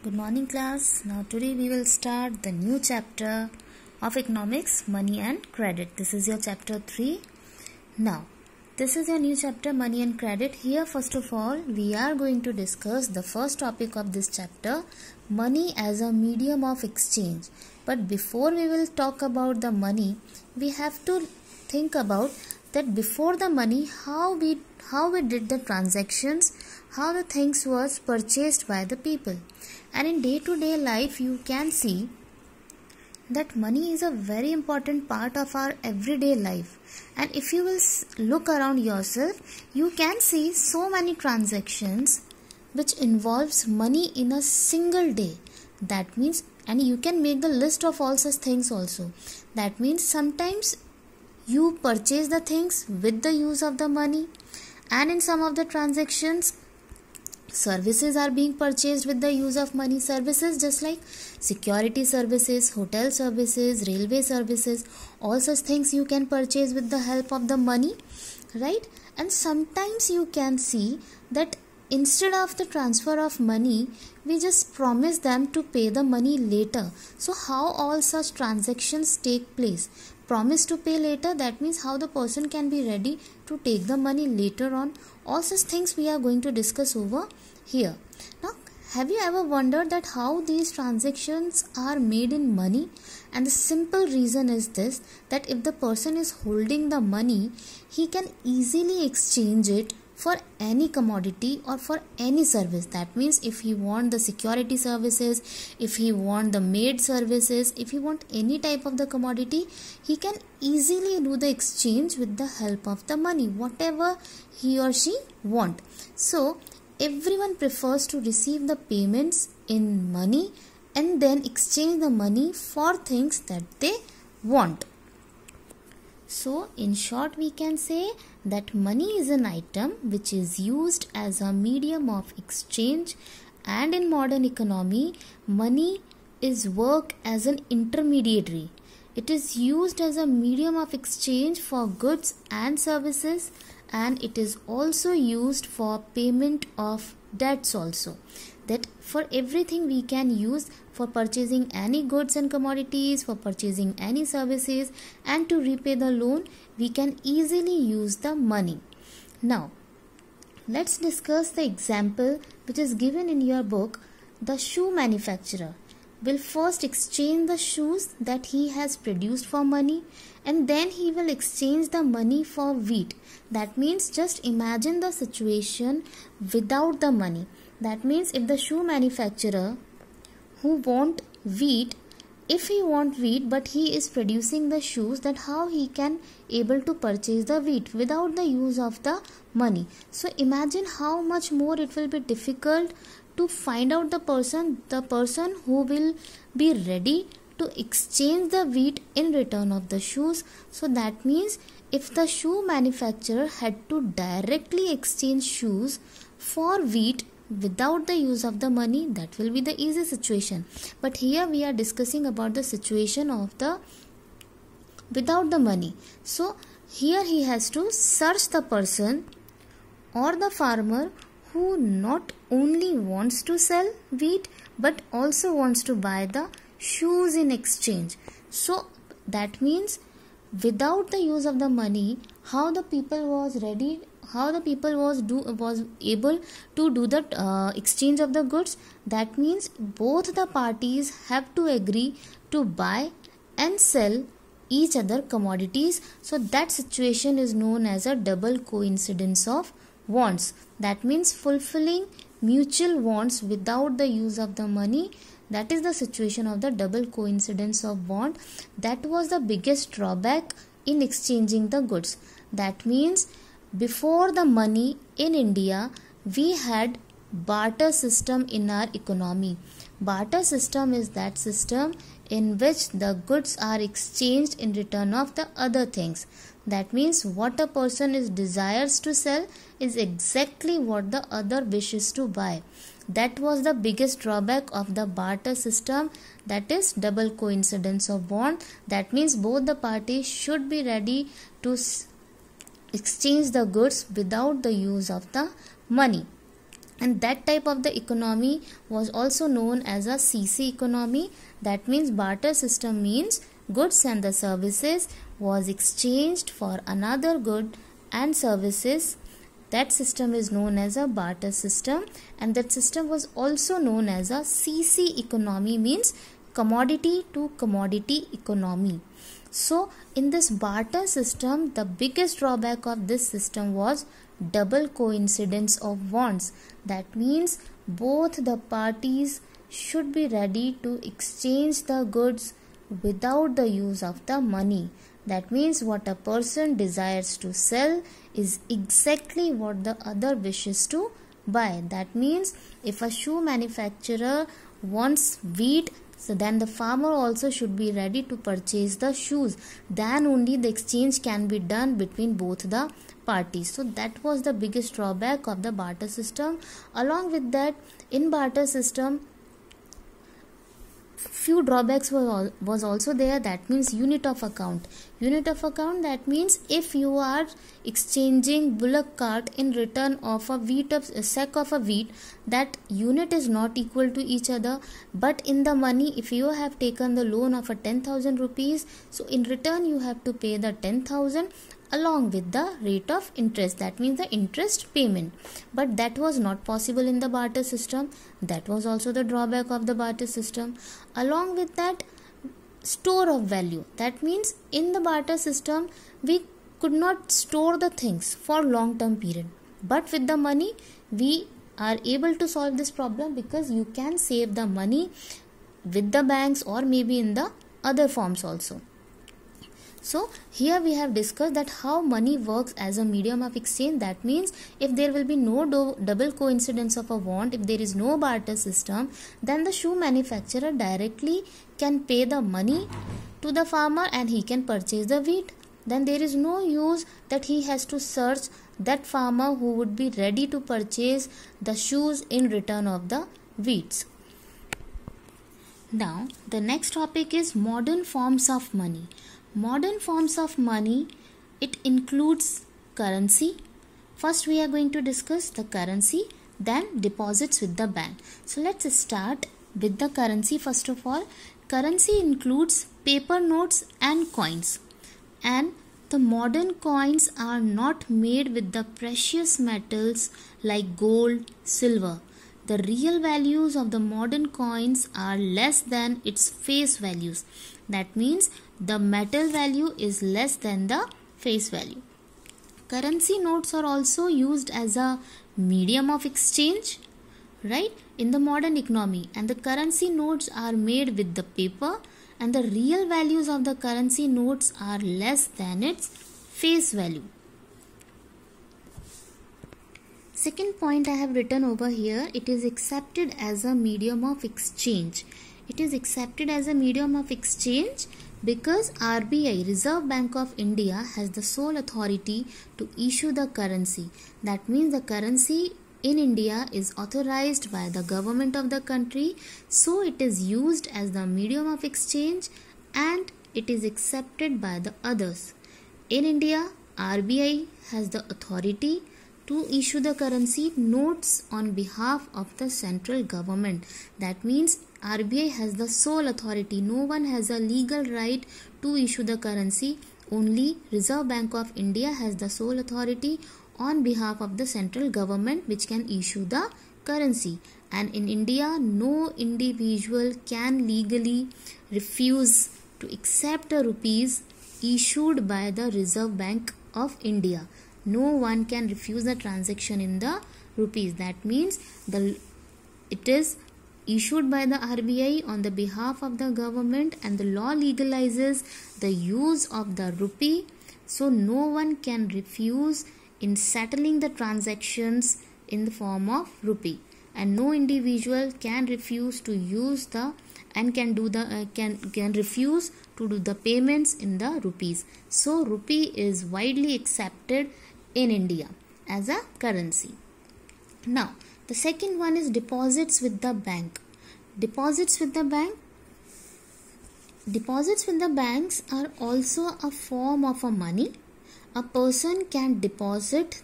Good morning class. Now today we will start the new chapter of economics, money and credit. This is your chapter 3. Now this is your new chapter, money and credit. Here first of all we are going to discuss the first topic of this chapter, money as a medium of exchange. But before we will talk about the money, we have to think about that before the money, how we did the transactions, how the things was purchased by the people. And in day-to-day life you can see that money is a very important part of our everyday life. And if you will look around yourself, you can see so many transactions which involves money in a single day. That means, and you can make the list of all such things also. That means sometimes you purchase the things with the use of the money, and in some of the transactions services are being purchased with the use of money. Services just like security services, hotel services, railway services, all such things you can purchase with the help of the money, right? And sometimes you can see that instead of the transfer of money, we just promise them to pay the money later. So how all such transactions take place? Promise to pay later, that means how the person can be ready to take the money later on. All such things we are going to discuss over here. Now, have you ever wondered that how these transactions are made in money? And the simple reason is this, that if the person is holding the money, he can easily exchange it for any commodity or for any service. That means if he want the security services, if he want the maid services, if he want any type of the commodity, he can easily do the exchange with the help of the money, whatever he or she want. So everyone prefers to receive the payments in money and then exchange the money for things that they want. So in short we can say that money is an item which is used as a medium of exchange, and in modern economy money is work as an intermediary. It is used as a medium of exchange for goods and services, and it is also used for payment of debts also. That for everything we can use, for purchasing any goods and commodities, for purchasing any services, and to repay the loan, we can easily use the money. Now, let's discuss the example which is given in your book. The shoe manufacturer will first exchange the shoes that he has produced for money, and then he will exchange the money for wheat. That means just imagine the situation without the money. That means if the shoe manufacturer who want wheat, if he want wheat but he is producing the shoes, that how he can able to purchase the wheat without the use of the money. So imagine how much more it will be difficult to find out the person who will be ready to exchange the wheat in return of the shoes. So that means if the shoe manufacturer had to directly exchange shoes for wheat without the use of the money, that will be the easy situation. But here we are discussing about the situation of the without the money. So here he has to search the person or the farmer who not only wants to sell wheat but also wants to buy the shoes in exchange. So that means without the use of the money, how the people was ready, how the people was able to do the exchange of the goods. That means both the parties have to agree to buy and sell each other commodities. So that situation is known as a double coincidence of wants. That means fulfilling mutual wants without the use of the money. That is the situation of the double coincidence of want. That was the biggest drawback in exchanging the goods. That means before the money in India, we had barter system in our economy. Barter system is that system in which the goods are exchanged in return of the other things. That means what a person is desires to sell is exactly what the other wishes to buy. That was the biggest drawback of the barter system, that is double coincidence of want. That means both the parties should be ready to exchange the goods without the use of the money. And that type of the economy was also known as a CC economy. That means barter system means goods and the services was exchanged for another good and services. That system is known as a barter system, and that system was also known as a CC economy, means commodity to commodity economy. So in this barter system, the biggest drawback of this system was double coincidence of wants. That means both the parties should be ready to exchange the goods without the use of the money. That means what a person desires to sell is exactly what the other wishes to buy. That means if a shoe manufacturer wants wheat, so then the farmer also should be ready to purchase the shoes. Then only the exchange can be done between both the parties. So that was the biggest drawback of the barter system. Along with that, in barter system, few drawbacks was also there. That means unit of account. Unit of account, that means if you are exchanging bullock cart in return of a sack of a wheat, that unit is not equal to each other. But in the money, if you have taken the loan of a 10,000 rupees, so in return you have to pay the 10,000 along with the rate of interest. That means the interest payment. But that was not possible in the barter system. That was also the drawback of the barter system. Along with that, store of value. That means in the barter system we could not store the things for long term period. But with the money we are able to solve this problem, because you can save the money with the banks or maybe in the other forms also. So here we have discussed that how money works as a medium of exchange. That means if there will be no double coincidence of a want, if there is no barter system, then the shoe manufacturer directly can pay the money to the farmer and he can purchase the wheat. Then there is no use that he has to search that farmer who would be ready to purchase the shoes in return of the wheats. Now the next topic is modern forms of money. Modern forms of money, it includes currency. First we are going to discuss the currency, then deposits with the bank. So let's start with the currency. First of all, currency includes paper notes and coins. And the modern coins are not made with the precious metals like gold, silver. The real values of the modern coins are less than its face values. That means the metal value is less than the face value. Currency notes are also used as a medium of exchange, right, in the modern economy. And the currency notes are made with the paper, and the real values of the currency notes are less than its face value. Second point I have written over here, it is accepted as a medium of exchange. It is accepted as a medium of exchange because RBI, Reserve Bank of India, has the sole authority to issue the currency. That means the currency in India is authorized by the government of the country, so it is used as the medium of exchange and it is accepted by the others. In India, RBI has the authority to issue the currency notes on behalf of the central government. That means RBI has the sole authority. No one has a legal right to issue the currency. Only Reserve Bank of India has the sole authority on behalf of the central government which can issue the currency. And in India, no individual can legally refuse to accept the rupees issued by the Reserve Bank of India. No one can refuse the transaction in the rupees. That means it is issued by the RBI on the behalf of the government, and the law legalizes the use of the rupee. So no one can refuse in settling the transactions in the form of rupee, and no individual can refuse to use the and can refuse to do the payments in the rupees. So rupee is widely accepted in India as a currency. Now the second one is deposits with the bank. Deposits with the bank. Deposits with the banks are also a form of a money. A person can deposit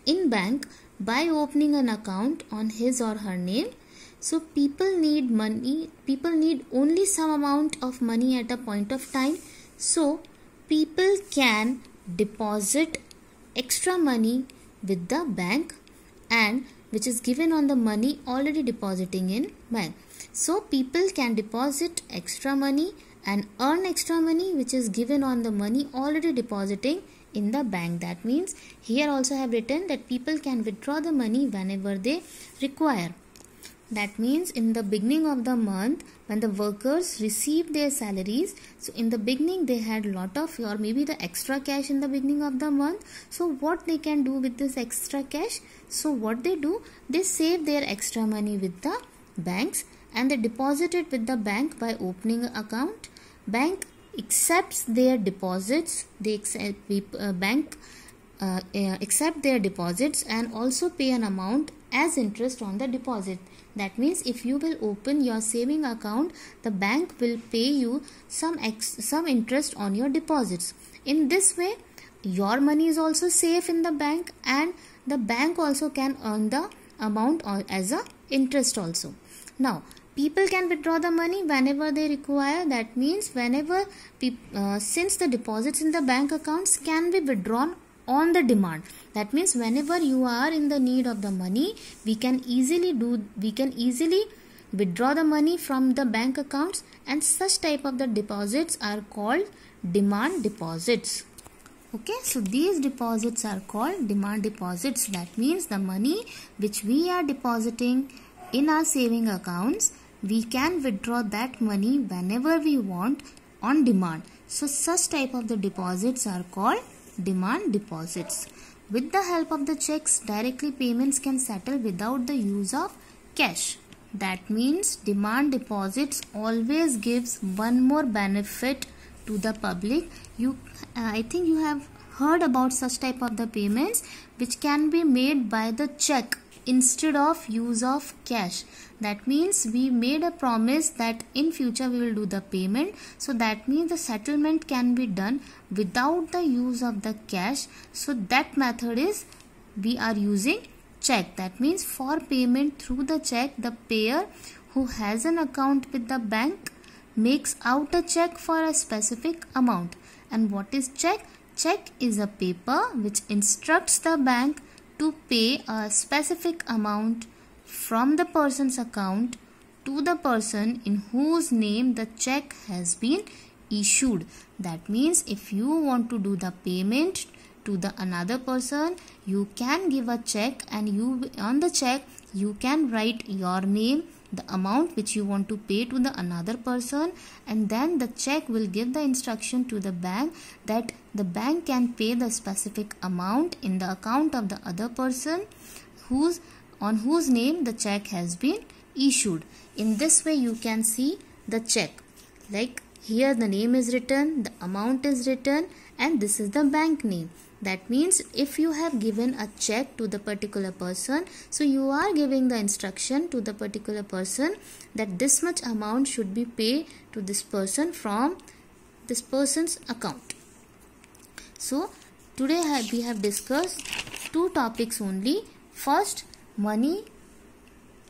in bank by opening an account on his or her name. So people need money, people need only some amount of money at a point of time. So people can deposit extra money with the bank, and which is given on the money already depositing in bank. So people can deposit extra money and earn extra money which is given on the money already depositing in the bank. That means here also I have written that people can withdraw the money whenever they require. That means in the beginning of the month when the workers receive their salaries, so in the beginning they had lot of or maybe the extra cash in the beginning of the month. So what they can do with this extra cash? So what they do, they save their extra money with the banks and they deposit it with the bank by opening an account. Bank accepts their deposits, bank accept their deposits and also pay an amount as interest on the deposit. That means if you will open your saving account, the bank will pay you some interest on your deposits. In this way, your money is also safe in the bank and the bank also can earn the amount as a interest also. Now, people can withdraw the money whenever they require. That means whenever since the deposits in the bank accounts can be withdrawn on the demand. That means whenever you are in the need of the money, we can easily withdraw the money from the bank accounts, and such type of the deposits are called demand deposits. Okay, so these deposits are called demand deposits. That means the money which we are depositing in our saving accounts, we can withdraw that money whenever we want on demand. So such type of the deposits are called demand deposits. With the help of the checks, directly payments can settle without the use of cash. That means demand deposits always gives one more benefit to the public. I think you have heard about such type of the payments which can be made by the check instead of use of cash. That means we made a promise that in future we will do the payment. So that means the settlement can be done without the use of the cash. So that method is we are using check. That means for payment through the check, the payer who has an account with the bank makes out a check for a specific amount. And what is check? Check is a paper which instructs the bank to pay a specific amount from the person's account to the person in whose name the check has been issued. That means if you want to do the payment to the another person, you can give a check, and you on the check you can write your name, the amount which you want to pay to the another person, and then the check will give the instruction to the bank that the bank can pay the specific amount in the account of the other person on whose name the check has been issued. In this way you can see the check, like here the name is written, the amount is written, and this is the bank name. That means if you have given a check to the particular person, so you are giving the instruction to the particular person that this much amount should be paid to this person from this person's account. So today we have discussed two topics only. First, money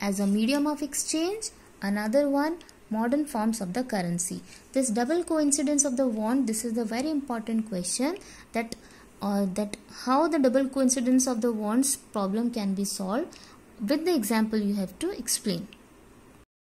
as a medium of exchange. Another one, modern forms of the currency. This double coincidence of the wand, this is the very important question, that how the double coincidence of the wands problem can be solved. With the example you have to explain.